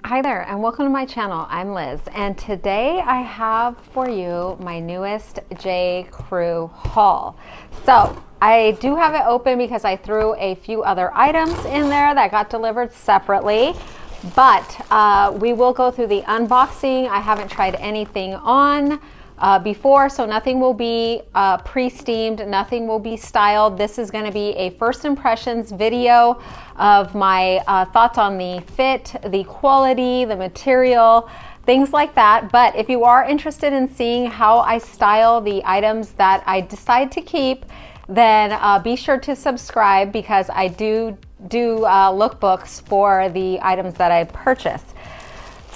Hi there and welcome to my channel. I'm Liz and today I have for you my newest J.Crew haul. So I do have it open because I threw a few other items in there that got delivered separately, but we will go through the unboxing. I haven't tried anything on before, so nothing will be pre-steamed, nothing will be styled. This is going to be a first impressions video of my thoughts on the fit, the quality, the material, things like that. But if you are interested in seeing how I style the items that I decide to keep, then be sure to subscribe because I do lookbooks for the items that I purchase.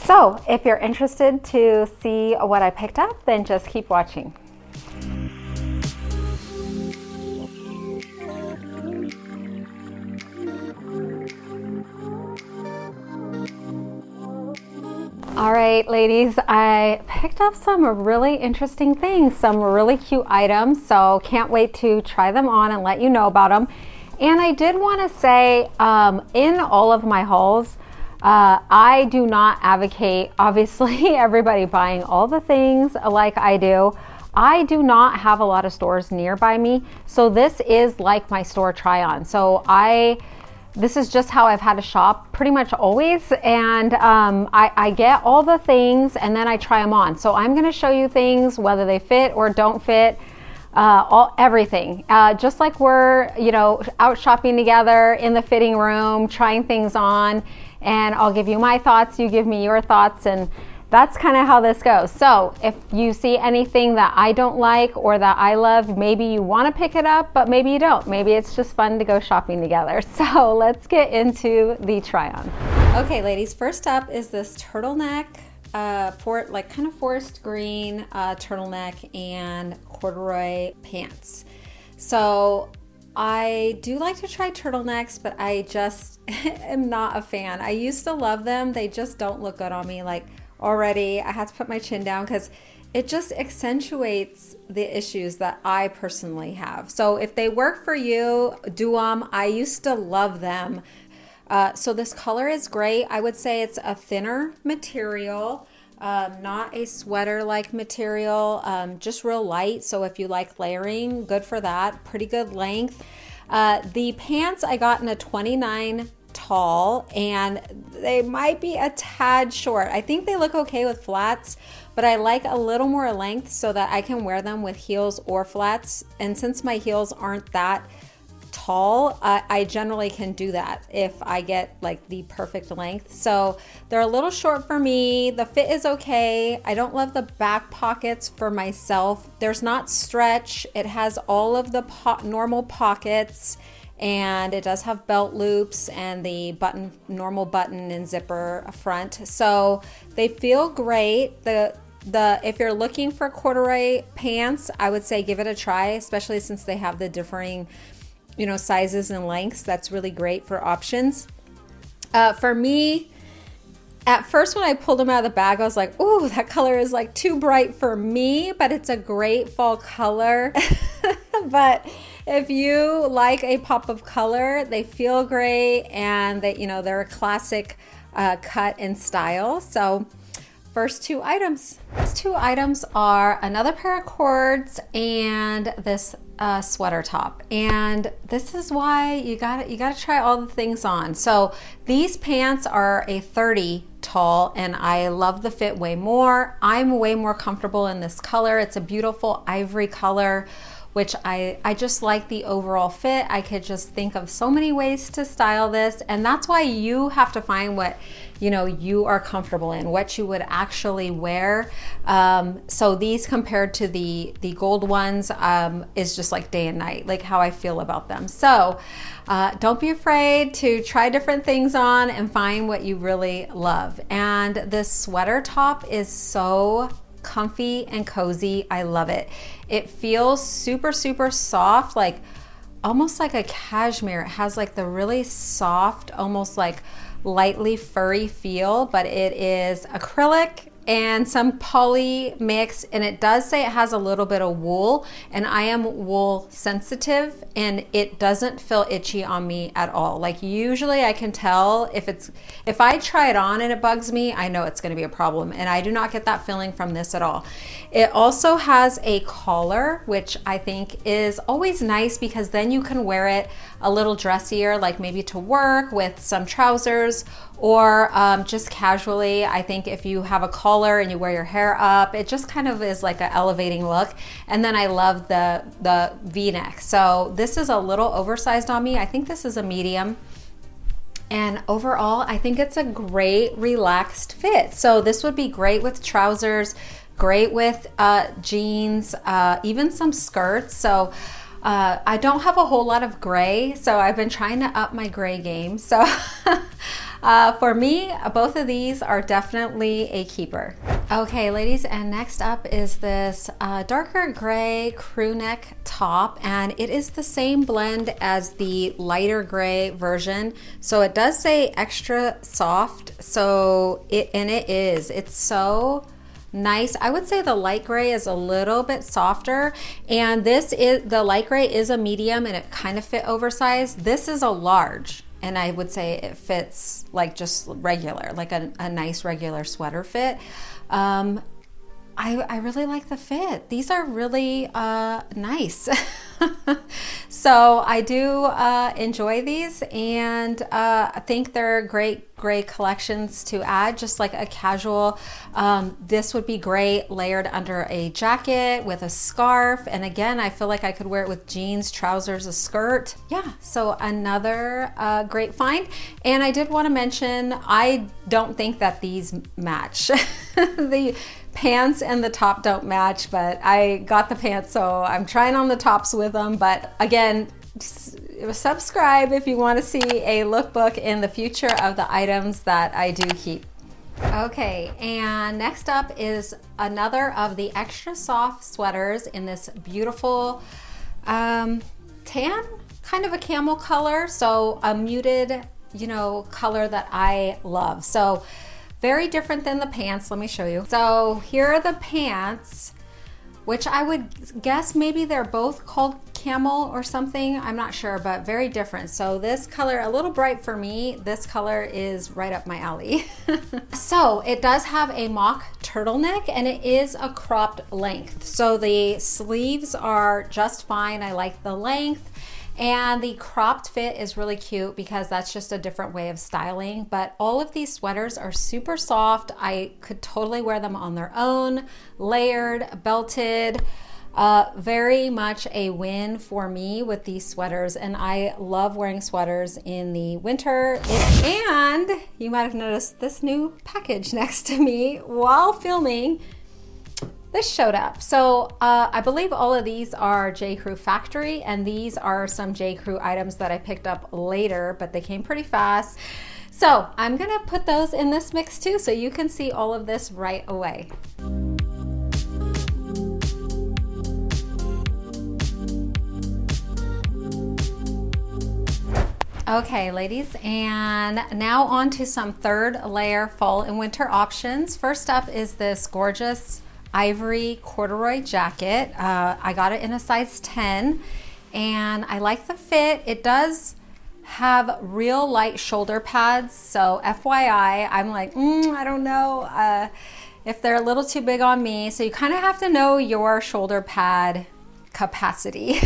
So if you're interested to see what I picked up, then just keep watching. All right, ladies, I picked up some really interesting things, some really cute items, so can't wait to try them on and let you know about them. And I did want to say, in all of my hauls, I do not advocate, obviously, everybody buying all the things like I do. I do not have a lot of stores nearby me, so this is like my store try-on. So this is just how I've had to shop pretty much always, and I get all the things and then I try them on. So I'm going to show you things, whether they fit or don't fit, everything. Just like we're, out shopping together in the fitting room, trying things on. And I'll give you my thoughts, you give me your thoughts, and that's kind of how this goes. So if you see anything that I don't like or that I love, maybe you want to pick it up, but maybe you don't. Maybe it's just fun to go shopping together. So let's get into the try on. Okay, ladies, first up is this turtleneck, kind of forest green turtleneck and corduroy pants. So I do like to try turtlenecks, but I just am not a fan. I used to love them. They just don't look good on me. Like already I had to put my chin down because it just accentuates the issues that I personally have. So if they work for you, do them. I used to love them. So this color is great. I would say it's a thinner material. Not a sweater-like material, just real light. So if you like layering, good for that. Pretty good length. The pants I got in a 29 tall, and they might be a tad short. I think they look okay with flats, but I like a little more length so that I can wear them with heels or flats. And since my heels aren't that tall, I generally can do that if I get like the perfect length. So they're a little short for me. The fit is okay. I don't love the back pockets for myself. There's not stretch. It has all of the normal pockets, and it does have belt loops and the normal button and zipper front. So they feel great. If you're looking for corduroy pants, I would say give it a try, especially since they have the differing sizes and lengths. That's really great for options. For me, at first when I pulled them out of the bag, I was like, ooh, that color is like too bright for me, but it's a great fall color. But if you like a pop of color, they feel great, and they're a classic cut and style. So first two items. These two items are another pair of cords and this sweater top. And this is why you gotta try all the things on. So these pants are a 30 tall, and I love the fit way more. I'm way more comfortable in this color. It's a beautiful ivory color, which I just like the overall fit. I could just think of so many ways to style this, and that's why you have to find what you are comfortable in, what you would actually wear. So these compared to the gold ones is just like day and night, like how I feel about them. So don't be afraid to try different things on and find what you really love. And this sweater top is so comfy and cozy. I love it. It feels super, super soft, like almost like a cashmere. It has like the really soft, almost like lightly furry feel, but it is acrylic and some poly mix, and it does say it has a little bit of wool, and I am wool sensitive, and it doesn't feel itchy on me at all. Like usually I can tell if I try it on and it bugs me, I know it's going to be a problem, and I do not get that feeling from this at all. It also has a collar, which I think is always nice because then you can wear it a little dressier, like maybe to work with some trousers, or just casually. I think if you have a collar and you wear your hair up, it just kind of is like an elevating look. And then I love the V-neck. So this is a little oversized on me. I think this is a medium. And overall, I think it's a great relaxed fit. So this would be great with trousers, great with jeans, even some skirts. So I don't have a whole lot of gray, so I've been trying to up my gray game. So for me, both of these are definitely a keeper. Okay, ladies, and next up is this darker gray crew neck top, and it is the same blend as the lighter gray version. So it does say extra soft, so it's so nice. I would say the light gray is a little bit softer, and the light gray is a medium, and it kind of fit oversized. This is a large, and I would say it fits like just regular, like a nice regular sweater fit. I really like the fit. These are really nice. So I do enjoy these, and I think they're great collections to add, just like a casual. This would be great layered under a jacket with a scarf, and again, I feel like I could wear it with jeans, trousers, a skirt. Yeah, so another great find. And I did want to mention, I don't think that these match. The pants and the top don't match, but I got the pants, so I'm trying on the tops with them. But again, subscribe if you want to see a lookbook in the future of the items that I do keep. Okay, and next up is another of the extra soft sweaters in this beautiful tan, kind of a camel color, so a muted, color that I love. So very different than the pants. Let me show you. So here are the pants, which I would guess maybe they're both called camel or something. I'm not sure, but very different. So this color, a little bright for me. This color is right up my alley. So it does have a mock turtleneck, and it is a cropped length. So the sleeves are just fine. I like the length. And the cropped fit is really cute because that's just a different way of styling. But all of these sweaters are super soft. I could totally wear them on their own, layered, belted. Very much a win for me with these sweaters. And I love wearing sweaters in the winter. And you might have noticed this new package next to me while filming. This showed up. So I believe all of these are J.Crew factory, and these are some J.Crew items that I picked up later, but they came pretty fast. So I'm gonna put those in this mix too, so you can see all of this right away. Okay, ladies, and now on to some third layer fall and winter options. First up is this gorgeous ivory corduroy jacket. I got it in a size 10, and I like the fit. It does have real light shoulder pads, so FYI, I'm like, I don't know if they're a little too big on me, so you kind of have to know your shoulder pad capacity.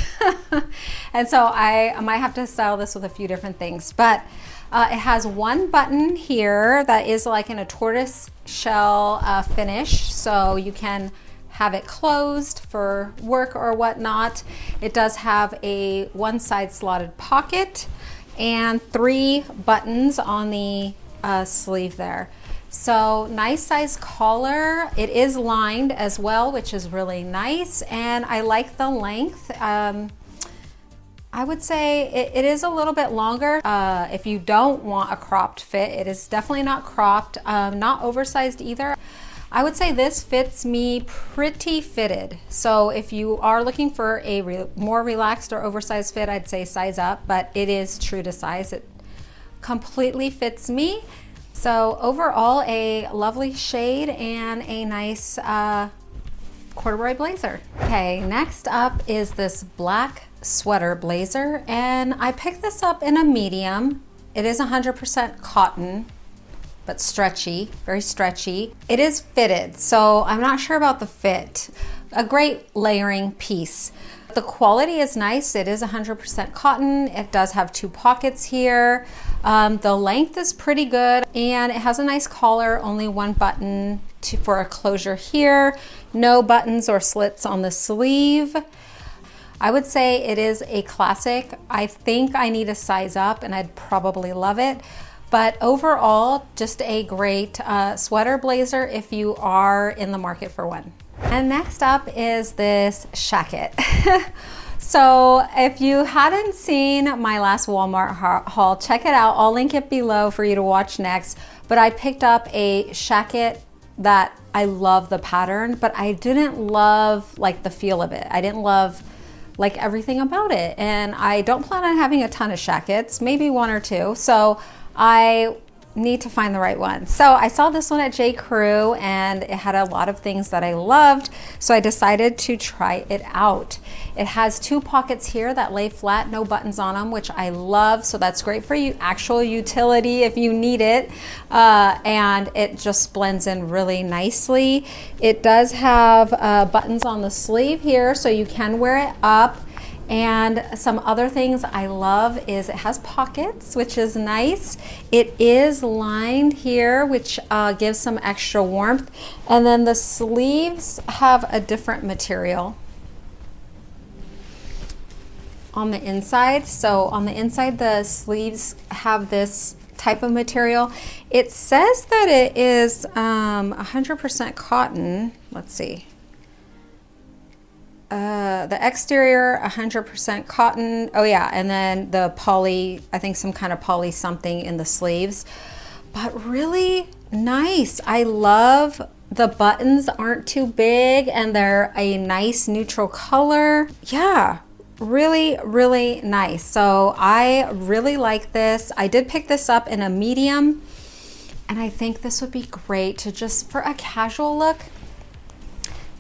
And so I might have to style this with a few different things, but it has one button here that is like in a tortoise shell finish, so you can have it closed for work or whatnot. It does have a one side slotted pocket and 3 buttons on the sleeve there. So nice size collar. It is lined as well, which is really nice, and I like the length. I would say it is a little bit longer. If you don't want a cropped fit, it is definitely not cropped, not oversized either. I would say this fits me pretty fitted. So if you are looking for a more relaxed or oversized fit, I'd say size up, but it is true to size. It completely fits me. So overall, a lovely shade and a nice corduroy blazer. Okay, next up is this black sweater blazer, and I picked this up in a medium. It is 100% cotton, but stretchy, very stretchy. It is fitted, so I'm not sure about the fit. A great layering piece. The quality is nice. It is 100% cotton. It does have 2 pockets here. The length is pretty good, and it has a nice collar, only 1 button for a closure here. No buttons or slits on the sleeve. I would say it is a classic. I think I need a size up, and I'd probably love it. But overall, just a great sweater blazer if you are in the market for one. And next up is this Shacket. So if you hadn't seen my last Walmart haul, check it out. I'll link it below for you to watch next. But I picked up a Shacket that I love the pattern, but I didn't love like the feel of it. I didn't love like everything about it. And I don't plan on having a ton of Shackets, maybe 1 or 2. So I need to find the right one. So I saw this one at J.Crew, and it had a lot of things that I loved, so I decided to try it out. It has 2 pockets here that lay flat, no buttons on them, which I love, so that's great for you, actual utility if you need it, and it just blends in really nicely. It does have buttons on the sleeve here, so you can wear it up. And some other things I love is it has pockets, which is nice. It is lined here, which gives some extra warmth. And then the sleeves have a different material on the inside. So on the inside, the sleeves have this type of material. It says that it is 100% cotton. Let's see. The exterior 100% cotton. Oh yeah, and then the poly, I think some kind of poly something in the sleeves, but really nice. I love the buttons aren't too big, and they're a nice neutral color. Yeah, really, really nice. So I really like this. I did pick this up in a medium, and I think this would be great to just for a casual look,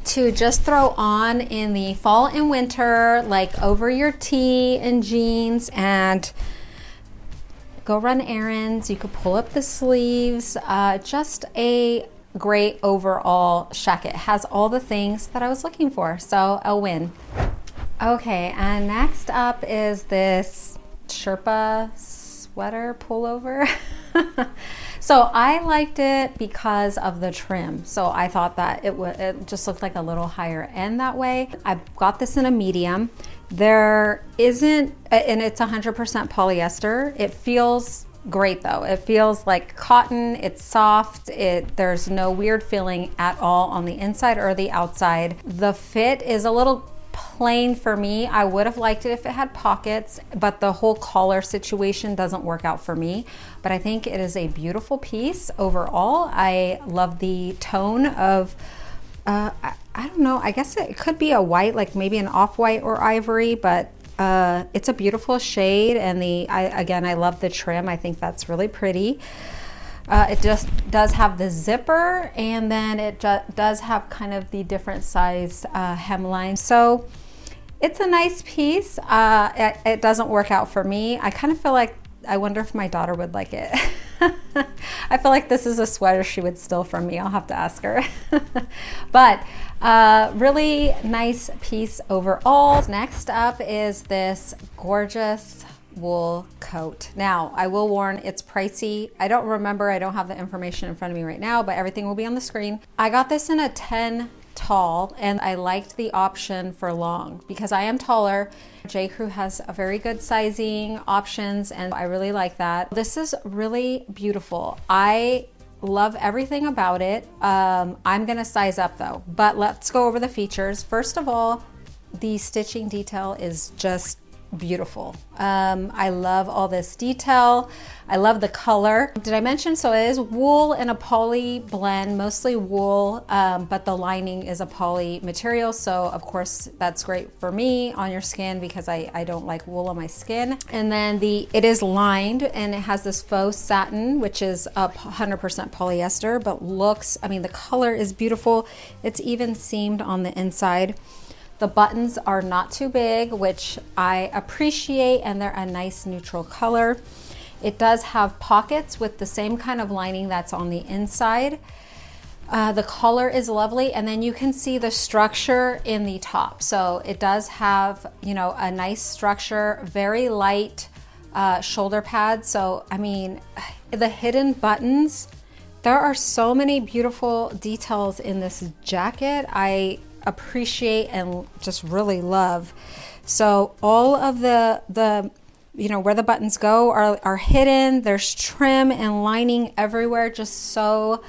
to just throw on in the fall and winter, like over your tee and jeans, and go run errands. You could pull up the sleeves. Just a great overall Shacket. Has all the things that I was looking for, so a win. Okay, and next up is this Sherpa sweater pullover. So I liked it because of the trim. So I thought that it just looked like a little higher end that way. I got this in a medium. There isn't, and it's 100% polyester. It feels great though. It feels like cotton, it's soft. There's no weird feeling at all on the inside or the outside. The fit is a little plain for me. I would have liked it if it had pockets, but the whole collar situation doesn't work out for me. But I think it is a beautiful piece overall. I love the tone of, I don't know, I guess it could be a white, like maybe an off-white or ivory, but it's a beautiful shade. And again, I love the trim. I think that's really pretty. It just does have the zipper, and then it does have kind of the different size hemline. So it's a nice piece. It doesn't work out for me. I kind of feel like, I wonder if my daughter would like it. I feel like this is a sweater she would steal from me. I'll have to ask her. But really nice piece overall. Next up is this gorgeous wool coat. Now, I will warn, it's pricey. I don't remember, I don't have the information in front of me right now, but everything will be on the screen. I got this in a 10 tall, and I liked the option for long because I am taller. J.Crew has a very good sizing options, and I really like that. This is really beautiful. I love everything about it. I'm gonna size up though, but let's go over the features. First of all, the stitching detail is just beautiful. I love all this detail. I love the color. Did I mention, so it is wool and a poly blend, mostly wool, but the lining is a poly material. So of course that's great for me on your skin because I don't like wool on my skin. And then it is lined and it has this faux satin, which is 100% polyester, but looks, I mean, the color is beautiful. It's even seamed on the inside. The buttons are not too big, which I appreciate, and they're a nice neutral color. It does have pockets with the same kind of lining that's on the inside. The color is lovely, and then you can see the structure in the top. So it does have, you know, a nice structure, very light shoulder pads. So, I mean, the hidden buttons, there are so many beautiful details in this jacket. I appreciate and just really love. So all of the you know, where the buttons go are hidden. There's trim and lining everywhere, just so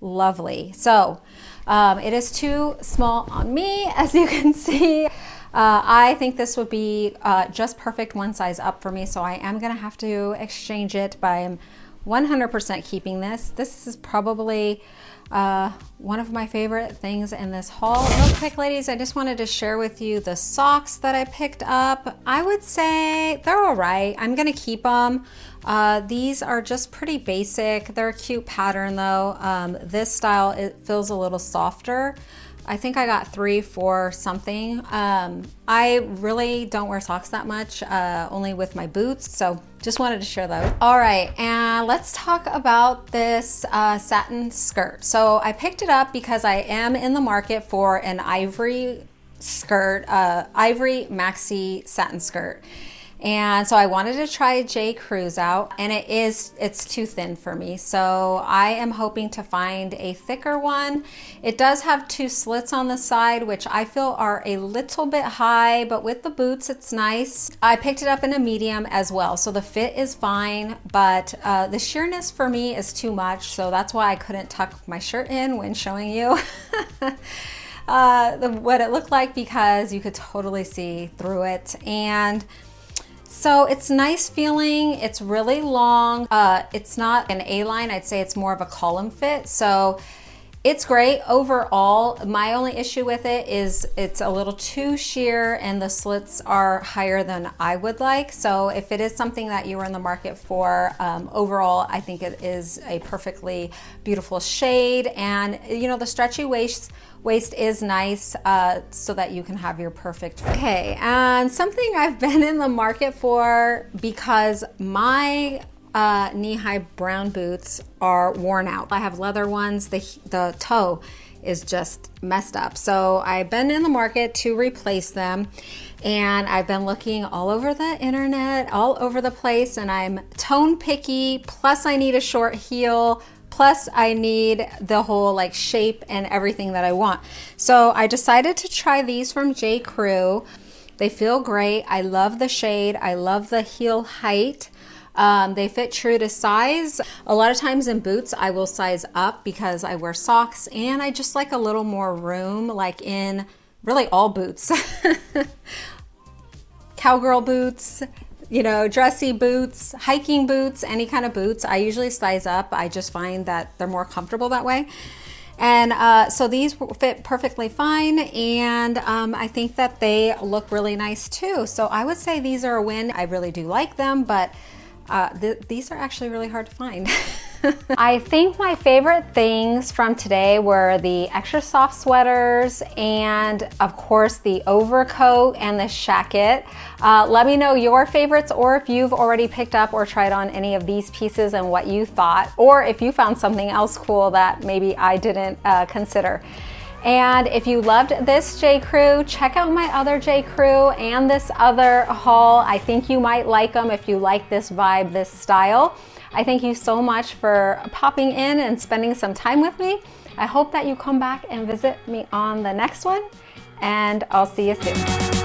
lovely. So it is too small on me, as you can see. I think this would be just perfect, one size up for me, so I am gonna have to exchange it, but I'm 100% keeping this. This is probably one of my favorite things in this haul. Real quick, ladies, I just wanted to share with you the socks that I picked up. I would say they're all right. I'm gonna keep them. These are just pretty basic. They're a cute pattern though. This style, it feels a little softer. I think I got 3 for something. I really don't wear socks that much, only with my boots, so just wanted to share those. All right, and let's talk about this satin skirt. So I picked it up because I am in the market for an ivory skirt, ivory maxi satin skirt. And so I wanted to try J.Crew's out, and it's too thin for me. So I am hoping to find a thicker one. It does have 2 slits on the side, which I feel are a little bit high, but with the boots, it's nice. I picked it up in a medium as well. So the fit is fine, but the sheerness for me is too much. So that's why I couldn't tuck my shirt in when showing you what it looked like, because you could totally see through it. And so it's nice feeling, it's really long. It's not an A-line, I'd say it's more of a column fit. So it's great overall. My only issue with it is it's a little too sheer and the slits are higher than I would like. So if it is something that you are in the market for, overall, I think it is a perfectly beautiful shade. And you know, the stretchy waist is nice, so that you can have your perfect fit. Okay, and something I've been in the market for because my knee-high brown boots are worn out. I have leather ones, the toe is just messed up. So I've been in the market to replace them, and I've been looking all over the internet, all over the place, and I'm tone picky, plus I need a short heel, plus I need the whole like shape and everything that I want. So I decided to try these from J.Crew. They feel great. I love the shade. I love the heel height. They fit true to size. A lot of times in boots, I will size up because I wear socks and I just like a little more room, like in really all boots. Cowgirl boots, you know, dressy boots, hiking boots, any kind of boots. I usually size up. I just find that they're more comfortable that way. And so these fit perfectly fine, and I think that they look really nice too. So I would say these are a win. I really do like them, but these are actually really hard to find. I think my favorite things from today were the extra soft sweaters and of course the overcoat and the shacket. Let me know your favorites, or if you've already picked up or tried on any of these pieces and what you thought, or if you found something else cool that maybe I didn't consider. And if you loved this J.Crew, check out my other J.Crew and this other haul. I think you might like them if you like this vibe, this style. I thank you so much for popping in and spending some time with me. I hope that you come back and visit me on the next one, and I'll see you soon.